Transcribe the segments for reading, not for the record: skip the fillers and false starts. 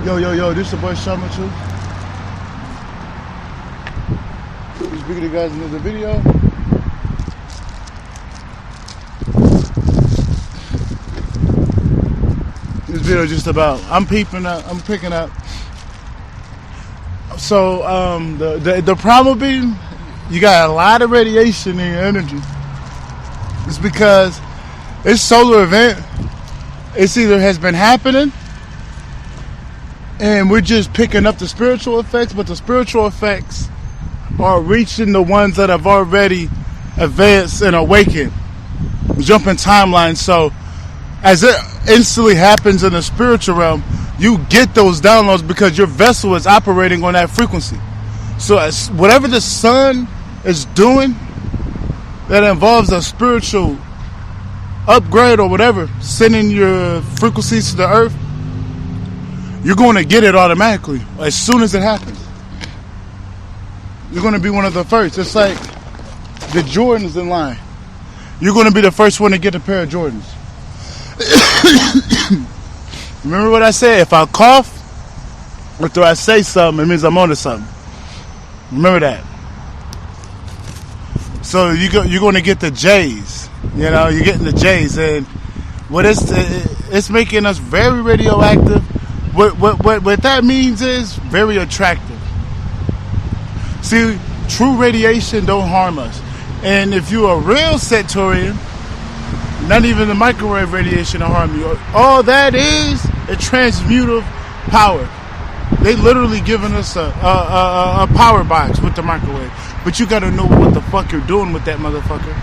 Yo, this your boy Shaman too. Just bringing you guys another video. This video just about I'm picking up. So the problem being you got a lot of radiation in your energy. It's because this solar event, it's either has been happening and we're just picking up the spiritual effects, but the spiritual effects are reaching the ones that have already advanced and awakened. Jumping timelines. So as it instantly happens in the spiritual realm, you get those downloads because your vessel is operating on that frequency. So as whatever the sun is doing that involves a spiritual upgrade or whatever, sending your frequencies to the earth, you're going to get it automatically as soon as it happens. You're going to be one of the first. It's like the Jordans in line. You're going to be the first one to get a pair of Jordans. Remember what I said? If I cough after I say something, it means I'm onto something. Remember that. So you're going to get the J's. You know, you're getting the J's, and what it's making us very radioactive. What that means is very attractive. See, true radiation don't harm us, and if you're a real Saturnian, not even the microwave radiation will harm you. All that is a transmutive power. They literally giving us a power box with the microwave, but you got to know what the fuck you're doing with that motherfucker.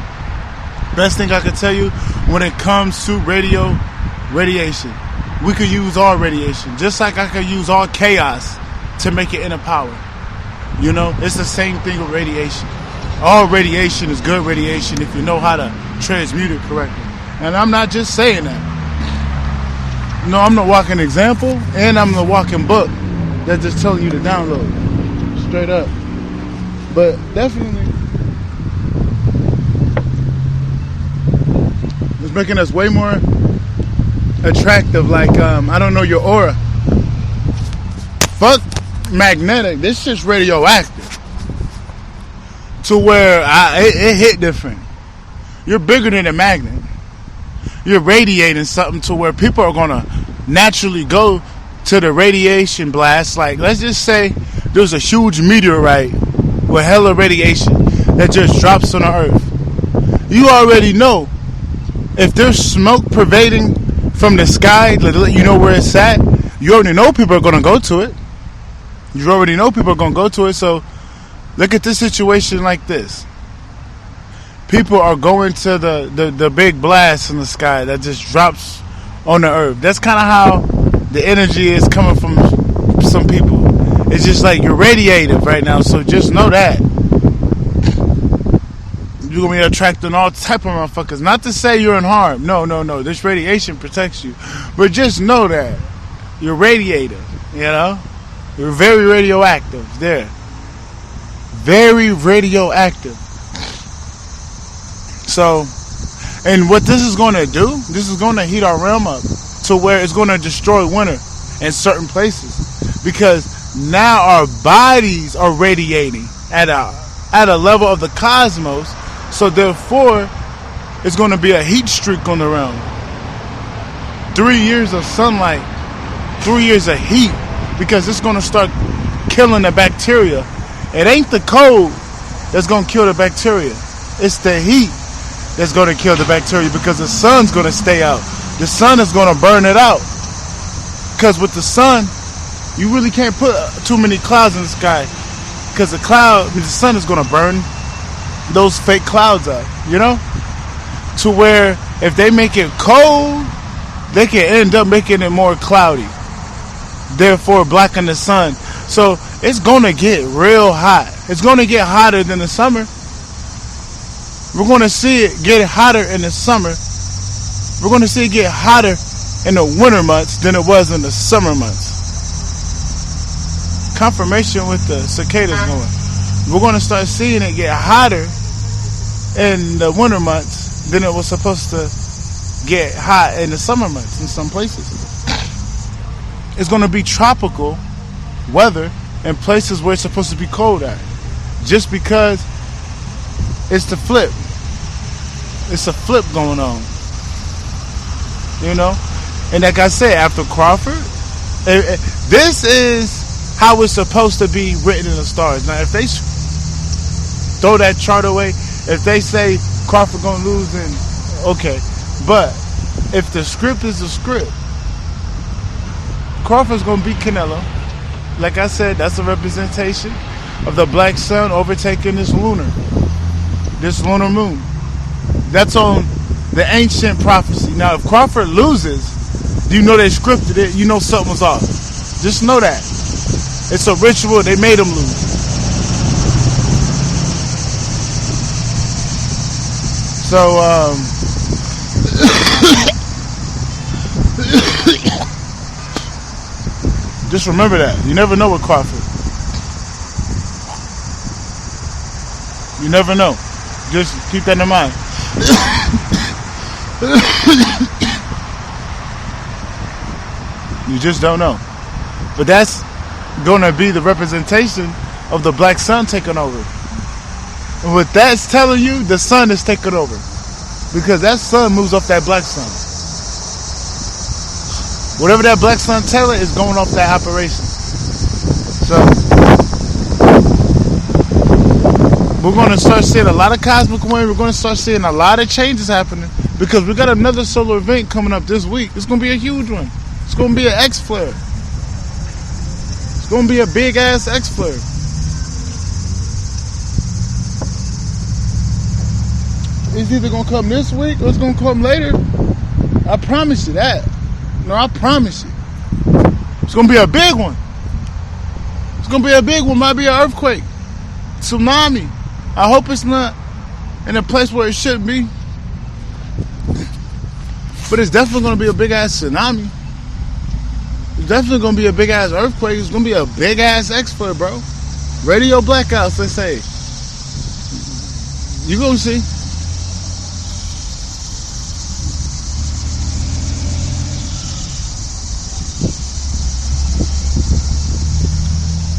Best thing I can tell you when it comes to radiation, we could use all radiation, just like I could use all chaos to make it into power. You know, it's the same thing with radiation. All radiation is good radiation if you know how to transmute it correctly. And I'm not just saying that. No, I'm the walking example, and I'm the walking book that's just telling you to download. Straight up. But definitely, it's making us way more attractive. Like, I don't know, your aura. Fuck magnetic. This shit's radioactive. To where it hit different. You're bigger than a magnet. You're radiating something to where people are going to naturally go to the radiation blast. Like, let's just say there's a huge meteorite with hella radiation that just drops on the earth. You already know if there's smoke pervading from the sky to let you know where it's at, you already know people are going to go to it. You already know people are going to go to it. So look at this situation like this. People are going to the big blast in the sky that just drops on the earth. That's kind of how the energy is coming from some people. It's just like you're radiative right now, so just know that. You're going to be attracting all type of motherfuckers. Not to say you're in harm. No. This radiation protects you. But just know that. You're radiative, you know? You're very radioactive there. Very radioactive. So, and what this is going to do, this is going to heat our realm up to where it's going to destroy winter in certain places. Because now our bodies are radiating at a level of the cosmos. So therefore, it's going to be a heat streak on the realm. 3 years of sunlight, 3 years of heat, because it's going to start killing the bacteria. It ain't the cold that's going to kill the bacteria. It's the heat that's going to kill the bacteria because the sun's going to stay out. The sun is going to burn it out. Because with the sun, you really can't put too many clouds in the sky. Because the sun is going to burn those fake clouds up, you know? To where if they make it cold, they can end up making it more cloudy. Therefore, blacken the sun. So it's going to get real hot. It's going to get hotter than the summer. We're going to see it get hotter in the summer. We're going to see it get hotter in the winter months than it was in the summer months. Confirmation with the cicadas going. We're going to start seeing it get hotter in the winter months than it was supposed to get hot in the summer months in some places. it's going to be tropical weather in places where it's supposed to be cold at. Just because it's the flip. It's a flip going on. You know? And like I said, after Crawford, this is how it's supposed to be written in the stars. Now, if they throw that chart away, if they say Crawford gonna lose, then okay. But if the script is the script, Crawford's gonna beat Canelo. Like I said, that's a representation of the black sun overtaking this lunar moon. That's on the ancient prophecy. Now, if Crawford loses, you know they scripted it. You know something was off. Just know that. It's a ritual. They made him lose. So, just remember that. You never know with Crawford. You never know. Just keep that in mind. You just don't know. But that's going to be the representation of the black sun taking over. And what that's telling you, the sun is taking over. Because that sun moves off that black sun. Whatever that black sun telling is going off that operation. So, we're going to start seeing a lot of cosmic wind. We're going to start seeing a lot of changes happening. Because we got another solar event coming up this week. It's going to be a huge one. It's going to be an X-flare. It's going to be a big-ass X-flare. It's either going to come this week or it's going to come later. I promise you that. No, I promise you. It's going to be a big one. It's going to be a big one. Might be an earthquake. Tsunami. I hope it's not in a place where it shouldn't be. But it's definitely going to be a big-ass tsunami. It's definitely going to be a big-ass earthquake. It's going to be a big-ass X-flare, bro. Radio blackouts, they say. You going to see.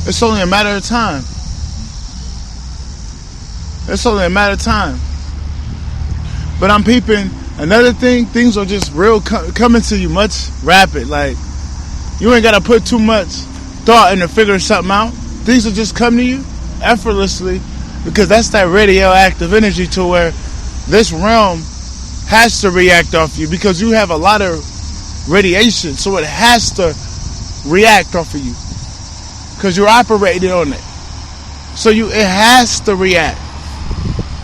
It's only a matter of time. It's only a matter of time. But I'm peeping. Another thing, things are just real coming to you much rapid. Like, you ain't got to put too much thought into figuring something out. Things will just come to you effortlessly because that's that radioactive energy to where this realm has to react off you because you have a lot of radiation. So it has to react off of you because you're operating on it. So it has to react.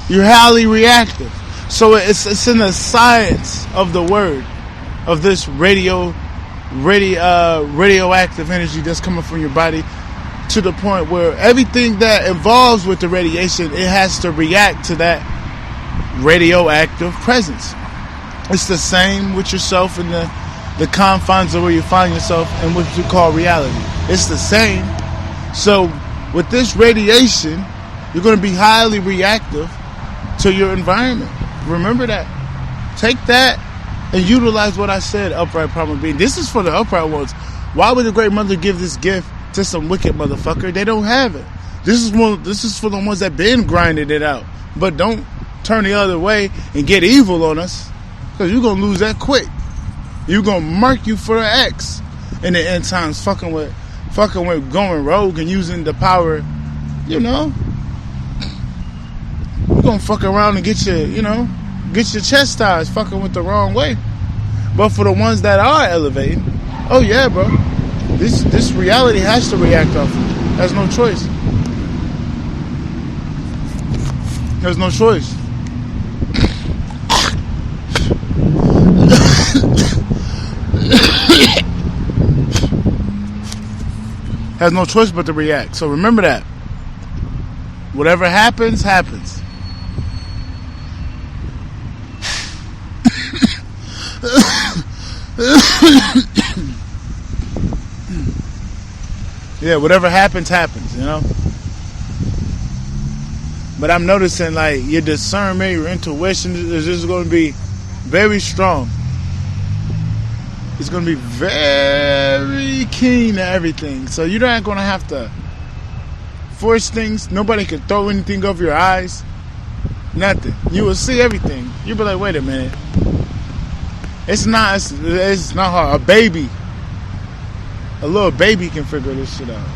You're highly reactive. So it's in the science of the word of this radioactive energy that's coming from your body to the point where everything that involves with the radiation, it has to react to that radioactive presence. It's the same with yourself in the confines of where you find yourself and what you call reality. It's the same. So with this radiation, you're going to be highly reactive to your environment. Remember that. Take that and utilize what I said, upright primal being. This is for the upright ones. Why would the Great Mother give this gift to some wicked motherfucker? They don't have it. This is for the ones that been grinding it out. But don't turn the other way and get evil on us, because you're going to lose that quick. You're going to mark you for the X in the end times, fucking with going rogue and using the power, you know. You're going to fuck around and get your chastised fucking with the wrong way. But for the ones that are elevating, oh yeah, bro, this reality has to react off of you. There's no choice. There's no choice. Has no choice but to react. So remember that. Whatever happens, happens. Yeah, whatever happens, you know. But I'm noticing, like, your discernment, your intuition is just going to be very strong. is going to be very keen to everything. So you're not going to have to force things. Nobody can throw anything over your eyes. Nothing. You will see everything. You'll be like, wait a minute. It's not hard. A little baby can figure this shit out.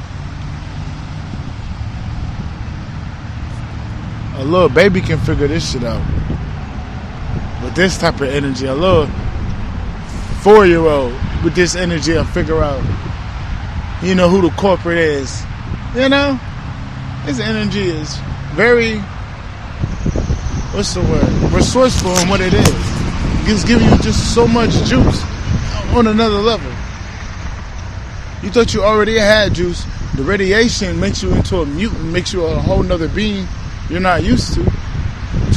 A little baby can figure this shit out. With this type of energy, a little 4-year-old with this energy will figure out, you know, who the corporate is. You know? This energy is very, what's the word? Resourceful in what it is. It's giving you just so much juice on another level. You thought you already had juice. The radiation makes you into a mutant, makes you a whole nother being you're not used to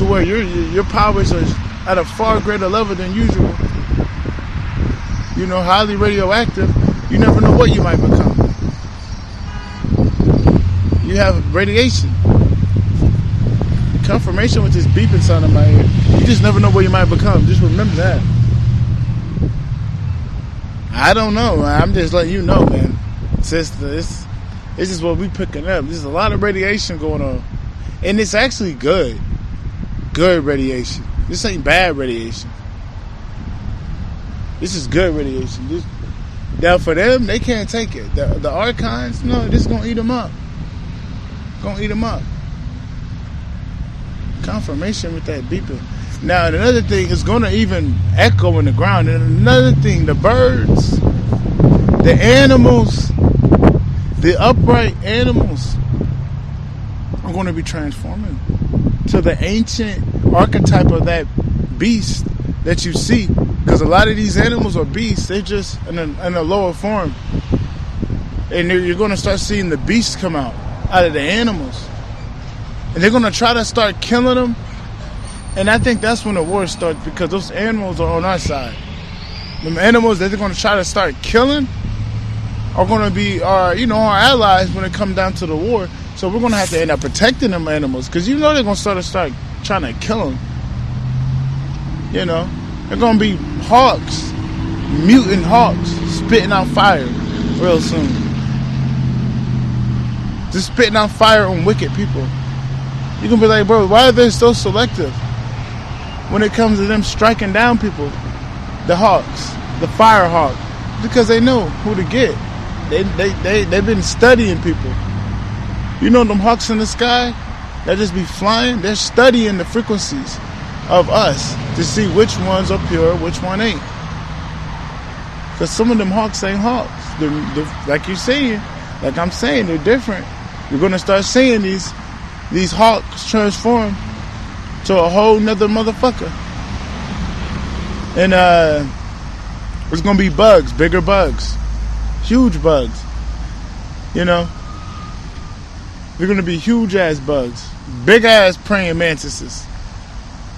where your powers are at a far greater level than usual. You know, highly radioactive. You never know what you might become. You have radiation. Confirmation with this beeping sound in my ear. You just never know what you might become. Just remember that. I don't know. I'm just letting you know, man. Sister, this is what we picking up. There's a lot of radiation going on. And it's actually good. Good radiation. This ain't bad radiation. This is good radiation. Now for them, they can't take it. The archons, no, this is going to eat them up. Going to eat them up. Confirmation with that beeping. Now another thing is going to even echo in the ground. And another thing, the birds, the animals, the upright animals are going to be transforming to the ancient archetype of that beast that you see. Because a lot of these animals are beasts. They're just in a lower form. And you're going to start seeing the beasts come out of the animals. And they're going to try to start killing them. And I think that's when the war starts, because those animals are on our side. The animals that they're going to try to start killing are going to be our allies when it comes down to the war. So we're going to have to end up protecting them animals, because you know they're going to start trying to kill them. You know, they're going to be hawks, mutant hawks, spitting out fire real soon. Just spitting out fire on wicked people. You're going to be like, bro, why are they so selective when it comes to them striking down people? The hawks, the fire hawk. Because they know who to get. They've been studying people. You know them hawks in the sky that just be flying? They're studying the frequencies of us to see which ones are pure, which one ain't. Because some of them hawks ain't hawks. They're, like you're saying, like I'm saying, they're different. You're going to start seeing these hawks transform to a whole nother motherfucker. And there's going to be bugs, bigger bugs, huge bugs. You know, they're going to be huge ass bugs, big ass praying mantises,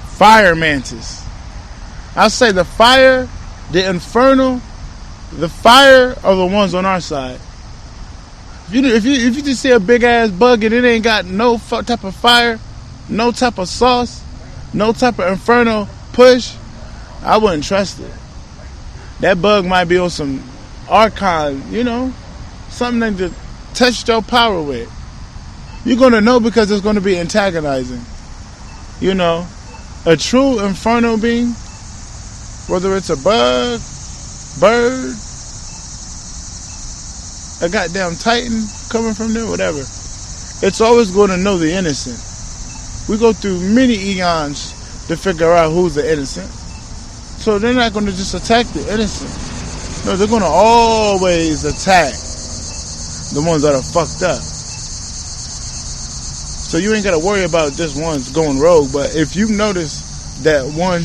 fire mantis. I'll say the fire, the infernal, the fire are the ones on our side. If you just see a big ass bug and it ain't got no type of fire, no type of sauce, no type of inferno push, I wouldn't trust it. That bug might be on some archon, something to test your power with. You're gonna know because it's gonna be antagonizing. A true inferno being, whether it's a bug, bird, a goddamn titan coming from there, whatever, it's always going to know the innocent. We go through many eons to figure out who's the innocent. So they're not going to just attack the innocent. No, they're going to always attack the ones that are fucked up. So you ain't got to worry about just ones going rogue. But if you notice that one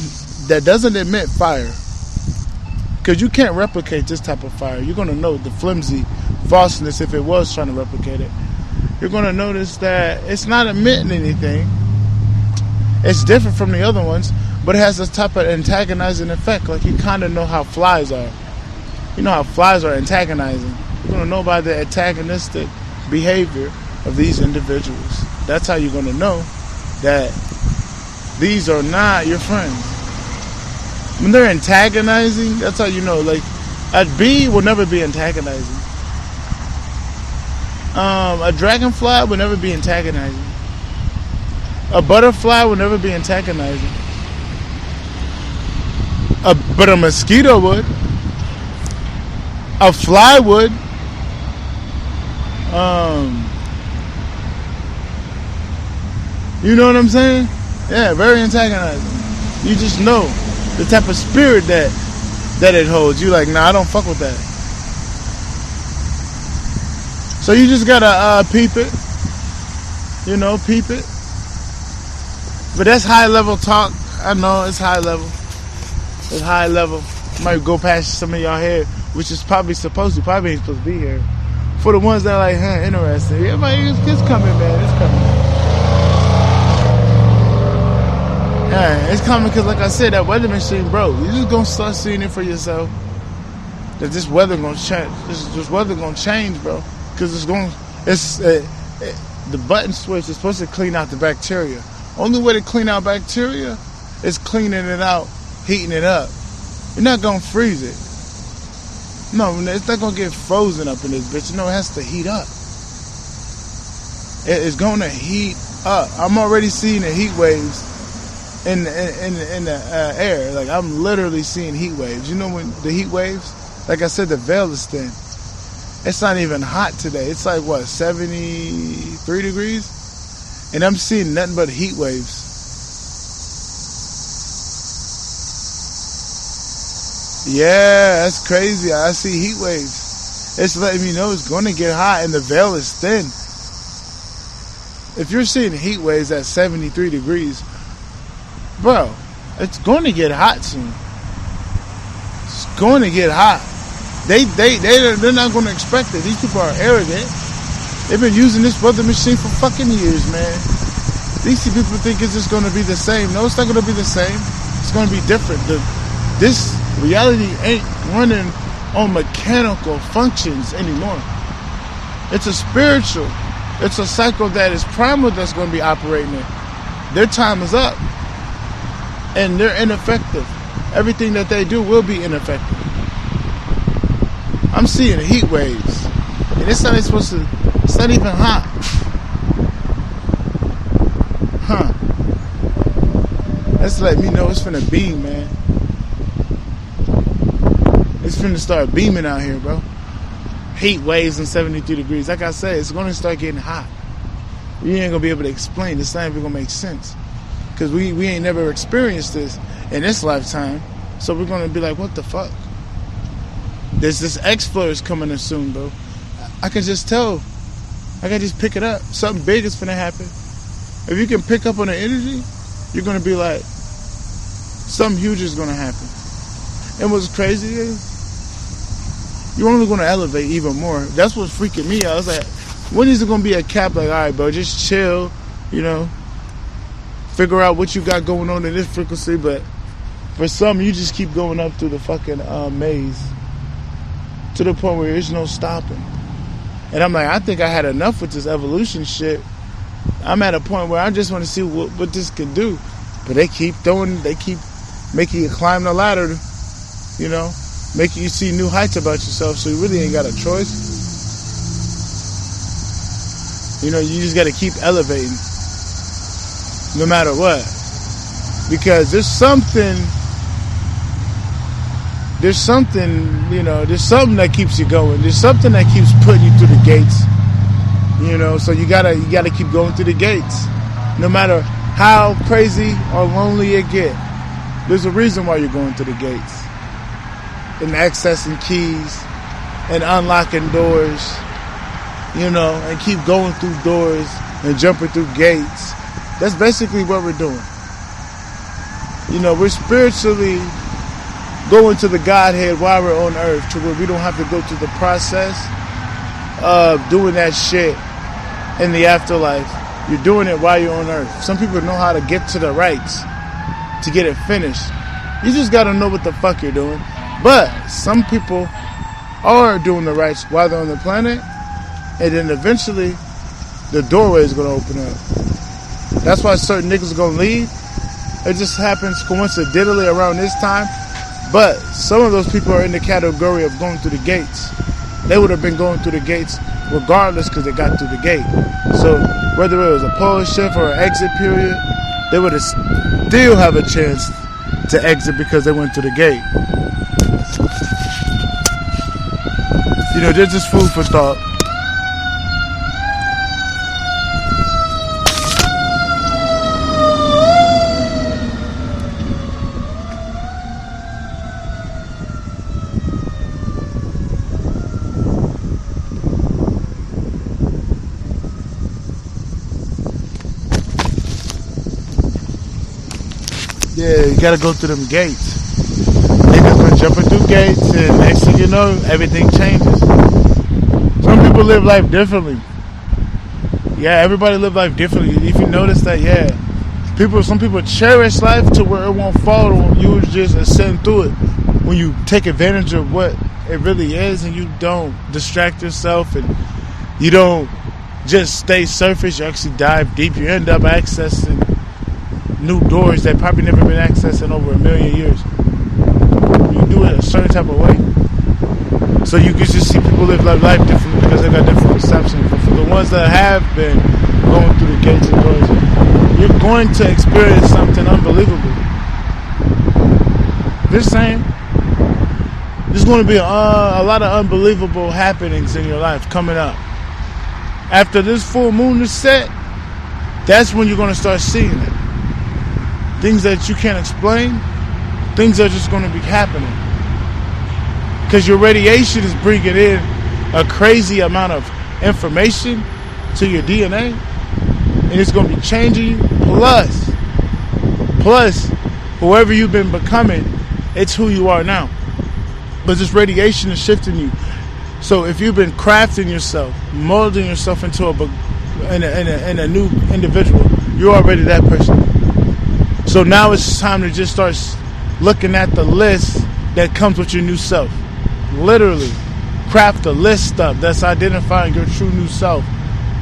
that doesn't emit fire, because you can't replicate this type of fire, you're going to know the flimsy falseness if it was trying to replicate it. You're going to notice that it's not emitting anything. It's different from the other ones, but it has this type of antagonizing effect. Like you kind of know how flies are. You know how flies are antagonizing. You're going to know by the antagonistic behavior of these individuals. That's how you're going to know that these are not your friends. When they're antagonizing, that's how you know. Like A bee will never be antagonizing. A dragonfly will never be antagonizing. A butterfly will never be antagonizing. But a mosquito would. A fly would. You know what I'm saying? Yeah, very antagonizing. You just know the type of spirit that it holds. You like, nah, I don't fuck with that. So you just gotta peep it. You know, peep it. But that's high level talk. I know it's high level. It's high level. Might go past some of y'all here, which is probably ain't supposed to be here. For the ones that are like, interesting. Yeah, man, it's coming, man. It's coming. Yeah, it's coming because, like I said, that weather machine, bro. You just gonna start seeing it for yourself. That this weather gonna change. This weather gonna change, bro. Because the button switch is supposed to clean out the bacteria. Only way to clean out bacteria is cleaning it out, heating it up. You're not gonna freeze it. No, it's not gonna get frozen up in this bitch. No, it has to heat up. It's gonna heat up. I'm already seeing the heat waves in the air. Like, I'm literally seeing heat waves. You know when the heat waves? Like I said, the veil is thin. It's not even hot today. It's like, what, 73 degrees? And I'm seeing nothing but heat waves. Yeah, that's crazy. I see heat waves. It's letting me know it's going to get hot and the veil is thin. If you're seeing heat waves at 73 degrees, bro, it's going to get hot soon. It's going to get hot. They're not going to expect it. These people are arrogant. They've been using this weather machine for fucking years, man. These people think it's just going to be the same. No, it's not going to be the same. It's going to be different. This reality ain't running on mechanical functions anymore. It's a spiritual. It's a cycle that is primal that's going to be operating it. Their time is up. And they're ineffective. Everything that they do will be ineffective. I'm seeing heat waves. And it's not even hot. Huh. That's letting me know it's finna beam, man. It's finna start beaming out here, bro. Heat waves and 73 degrees. Like I said, it's gonna start getting hot. You ain't gonna be able to explain. It's not even gonna make sense. Because we ain't never experienced this in this lifetime. So we're gonna be like, what the fuck? There's this X-Flare coming in soon, bro. I can just tell. I can just pick it up. Something big is finna happen. If you can pick up on the energy, you're gonna be like, something huge is gonna happen. And what's crazy is, you're only gonna elevate even more. That's what's freaking me out. I was like, when is it gonna be a cap? Like, all right, bro, just chill, you know, figure out what you got going on in this frequency. But for some, you just keep going up through the fucking maze to the point where there's no stopping. And I'm like, I think I had enough with this evolution shit. I'm at a point where I just want to see what this can do. But they keep making you climb the ladder, you know, making you see new heights about yourself. So you really ain't got a choice. You know, you just got to keep elevating no matter what. Because there's something, you know, there's something that keeps you going. There's something that keeps putting you through the gates. You know, so you gotta keep going through the gates. No matter how crazy or lonely it get, there's a reason why you're going through the gates. And accessing keys and unlocking doors, you know, and keep going through doors and jumping through gates. That's basically what we're doing. You know, we're spiritually going to the Godhead while we're on earth, to where we don't have to go through the process of doing that shit in the afterlife. You're doing it while you're on earth. Some people know how to get to the rights to get it finished. You just gotta know what the fuck you're doing. But some people are doing the rights while they're on the planet, and then eventually the doorway is gonna open up. That's why certain niggas are gonna leave. It just happens coincidentally around this time. But some of those people are in the category of going through the gates. They would have been going through the gates regardless because they got through the gate. So whether it was a pole shift or an exit period, they would have still have a chance to exit because they went through the gate. You know, there's just food for thought. Yeah, you gotta go through them gates. Niggas been jumping through gates, and next thing you know, everything changes. Some people live life differently. Yeah, everybody live life differently. If you notice that, yeah, some people cherish life to where it won't fall on you. Just ascend through it. When you take advantage of what it really is, and you don't distract yourself, and you don't just stay surface, you actually dive deep. You end up accessing new doors that probably never been accessed in over 1,000,000 years. You do it a certain type of way. So you can just see people live life differently because they got different perceptions. But for the ones that have been going through the gates and doors, you're going to experience something unbelievable. Just saying. There's going to be a lot of unbelievable happenings in your life coming up. After this full moon is set, that's when you're going to start seeing it. Things that you can't explain, things are just going to be happening. Because your radiation is bringing in a crazy amount of information to your DNA. And it's going to be changing you. Plus, whoever you've been becoming, it's who you are now. But this radiation is shifting you. So if you've been crafting yourself, molding yourself into a new individual, you're already that person. So now it's time to just start looking at the list that comes with your new self. Literally, craft a list up that's identifying your true new self.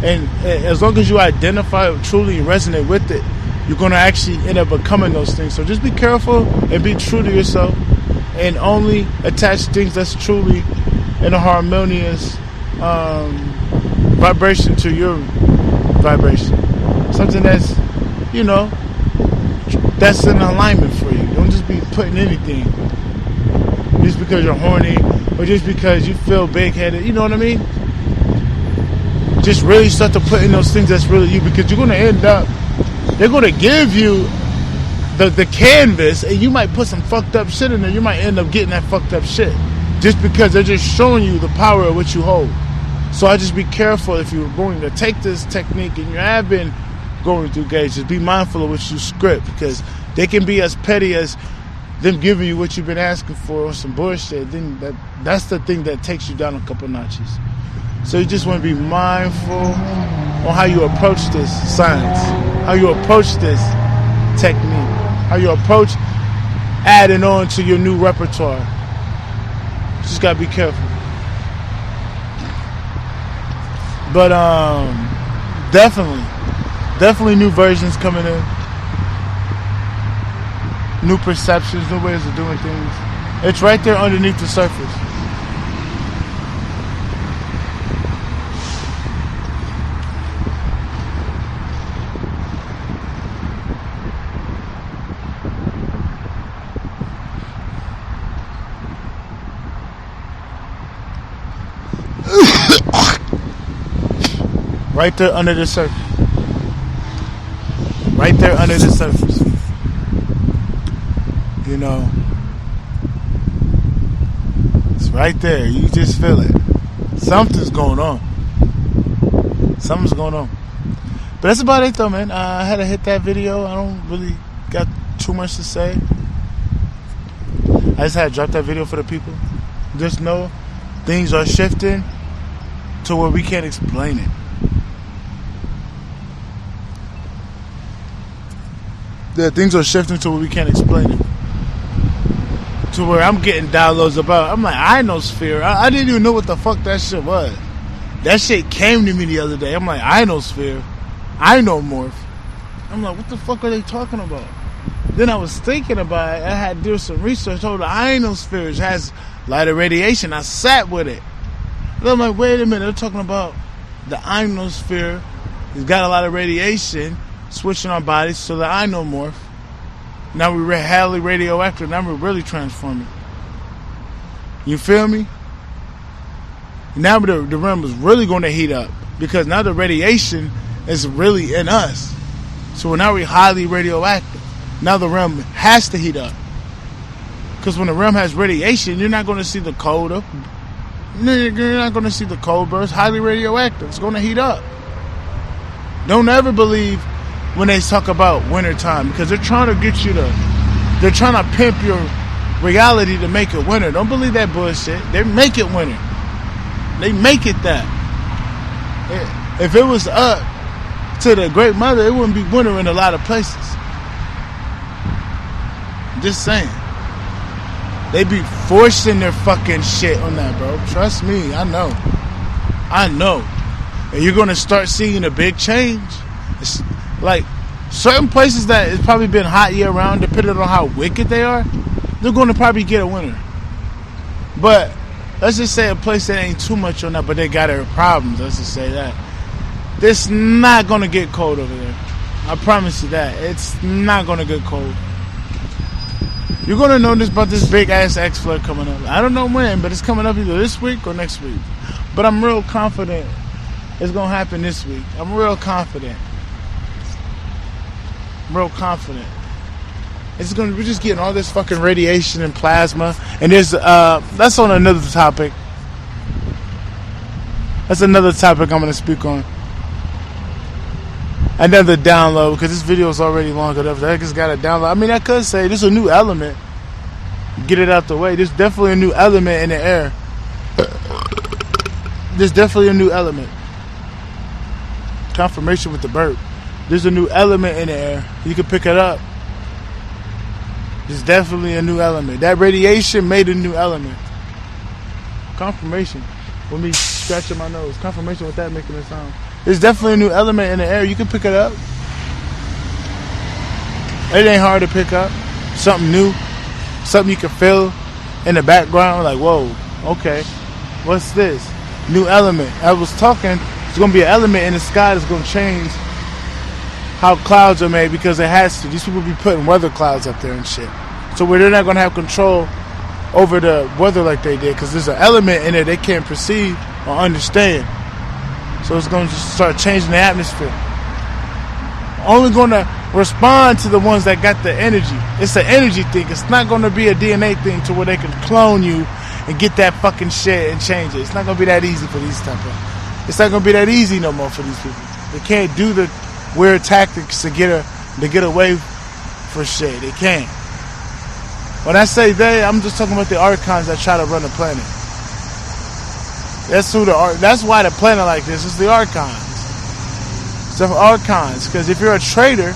And as long as you identify it truly and resonate with it, you're going to actually end up becoming those things. So just be careful and be true to yourself, and only attach things that's truly in a harmonious vibration to your vibration. Something that's, you know, that's in alignment for you. Don't just be putting anything just because you're horny or just because you feel big-headed. You know what I mean? Just really start to put in those things that's really you, because you're going to end up, they're going to give you the canvas, and you might put some fucked up shit in there. You might end up getting that fucked up shit just because they're just showing you the power of what you hold. So I just be careful if you're going to take this technique and you have been going through gates. Just be mindful of what you script, because they can be as petty as them giving you what you've been asking for or some bullshit. Then that's the thing that takes you down a couple notches. So you just want to be mindful on how you approach this science, how you approach this technique, how you approach adding on to your new repertoire. Just gotta be careful. But definitely new versions coming in, new perceptions, new ways of doing things. It's right there underneath the surface. Right there under the surface. Right there under the surface. You know, it's right there. You just feel it. Something's going on. Something's going on. But that's about it though, man. I had to hit that video. I don't really got too much to say. I just had to drop that video for the people. Just know things are shifting to where we can't explain it. Yeah, things are shifting to where we can't explain it. To where I'm getting downloads about, I'm like, ionosphere. I didn't even know what the fuck that shit was. That shit came to me the other day. I'm like, ionosphere, inomorph. I'm like, what the fuck are they talking about? Then I was thinking about it. I had to do some research. Oh, the ionosphere has lighter radiation. I sat with it. And I'm like, wait a minute. They're talking about the ionosphere. It's got a lot of radiation switching our bodies to the ionomorph. Now we're highly radioactive. Now we're really transforming. You feel me? Now the realm is really going to heat up because now the radiation is really in us. So now we're highly radioactive. Now the realm has to heat up. Because when the realm has radiation, you're not going to see the cold up. You're not going to see the cold burst. Highly radioactive. It's going to heat up. Don't ever believe when they talk about wintertime because they're trying to get you to, they're trying to pimp your reality to make it winter. Don't believe that bullshit. They make it winter. They make it that. If it was up to the Great Mother, it wouldn't be winter in a lot of places. Just saying. They be forcing their fucking shit on that, bro. Trust me, I know. And you're gonna start seeing a big change. It's like certain places that it's probably been hot year round, depending on how wicked they are, they're gonna probably get a winter. But let's just say a place that ain't too much on that, but they got their problems. Let's just say that. It's not gonna get cold over there. I promise you that. It's not gonna get cold. You're going to notice about this big ass X flood coming up. I don't know when, but it's coming up either this week or next week. But I'm real confident it's going to happen this week. I'm real confident. Real confident. It's going to, we're just getting all this fucking radiation and plasma. And there's, that's on another topic. That's another topic I'm going to speak on. Another download, because this video is already long enough. I just got a download. I mean, I could say this is a new element. Get it out the way. There's definitely a new element in the air. There's definitely a new element. Confirmation with the burp. There's a new element in the air. You can pick it up. There's definitely a new element. That radiation made a new element. Confirmation. With me scratching my nose. Confirmation with that making a sound. There's definitely a new element in the air. You can pick it up. It ain't hard to pick up. Something new. Something you can feel in the background. Like, whoa, okay. What's this? New element. I was talking, there's going to be an element in the sky that's going to change how clouds are made because it has to. These people be putting weather clouds up there and shit. So where they're not going to have control over the weather like they did because there's an element in it they can't perceive or understand. So it's going to just start changing the atmosphere. Only going to respond to the ones that got the energy. It's an energy thing. It's not going to be a DNA thing to where they can clone you and get that fucking shit and change it. It's not going to be that easy for these type of. It's not going to be that easy no more for these people. They can't do the weird tactics to get away for shit. They can't. When I say they, I'm just talking about the archons that try to run the planet. That's why the planet like this is the archons. It's the archons. Because if you're a trader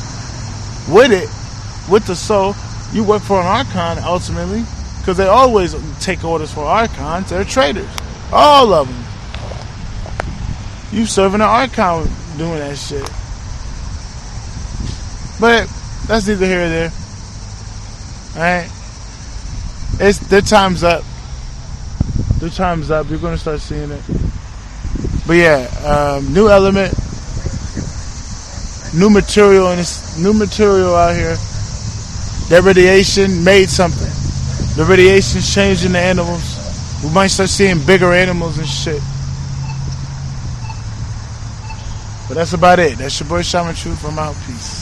with it, with the soul, you work for an archon ultimately. Because they always take orders for archons. They're traders. All of them. You serving an archon doing that shit. But that's neither here or there. Alright? Their time's up. Their time's up. You're going to start seeing it. But yeah, new element. New material. And it's new material out here. That radiation made something. The radiation's changing the animals. We might start seeing bigger animals and shit. But that's about it. That's your boy Shaman Truth. I'm out. Peace.